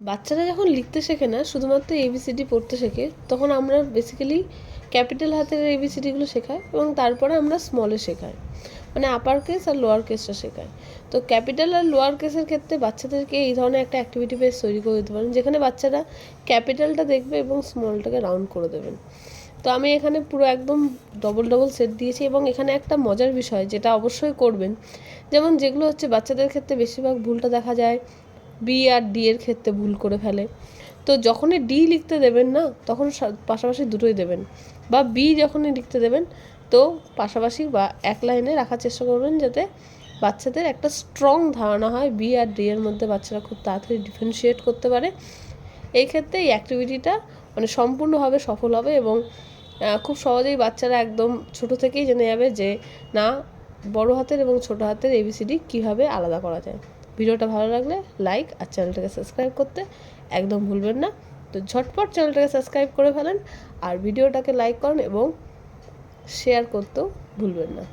বাচ্চারা যখন লিখতে শেখে না, শুধুমাত্র এবিসিডি পড়তে শেখে, তখন আমরা বেসিক্যালি ক্যাপিটাল হাতের এবিসিডিগুলো শেখাই এবং তারপরে আমরা স্মলে শেখাই, মানে আপার কেস আর লোয়ার কেসটা শেখাই। তো ক্যাপিটাল আর লোয়ার কেসের ক্ষেত্রে বাচ্চাদেরকে এই ধরনের একটা অ্যাক্টিভিটি বেস তৈরি করে দিতে পারেন, যেখানে বাচ্চারা ক্যাপিটালটা দেখবে এবং স্মলটাকে রাউন্ড করে দেবেন। তো আমি এখানে পুরো একদম ডবল ডবল সেট দিয়েছি এবং এখানে একটা মজার বিষয় যেটা অবশ্যই করবেন, যেমন যেগুলো হচ্ছে বাচ্চাদের ক্ষেত্রে বেশিরভাগ ভুলটা দেখা যায় বি আর ডি এর ক্ষেত্রে ভুল করে ফেলে। তো যখনই ডি লিখতে দেবেন না, তখন পাশাপাশি দুটোই দেবেন, বা বি যখনই লিখতে দেবেন তো পাশাপাশি বা এক লাইনে রাখার চেষ্টা করবেন, যাতে বাচ্চাদের একটা স্ট্রং ধারণা হয় বি আর ডি এর মধ্যে, বাচ্চারা খুব তাড়াতাড়ি ডিফারেন্সিয়েট করতে পারে। এই ক্ষেত্রে এই অ্যাক্টিভিটিটা মানে সম্পূর্ণভাবে সফল হবে এবং খুব সহজেই বাচ্চারা একদম ছোট থেকেই জেনে যাবে যে না, বড় হাতের এবং ছোট হাতের এবিসিডি কীভাবে আলাদা করা যায়। ভিডিওটা ভালো লাগলে লাইক আর চ্যানেলটাকে সাবস্ক্রাইব করতে একদম ভুলবেন না। তো ঝটপট চ্যানেলটাকে সাবস্ক্রাইব করে ফেলেন আর ভিডিওটাকে লাইক করুন এবং শেয়ার করতেও ভুলবেন না।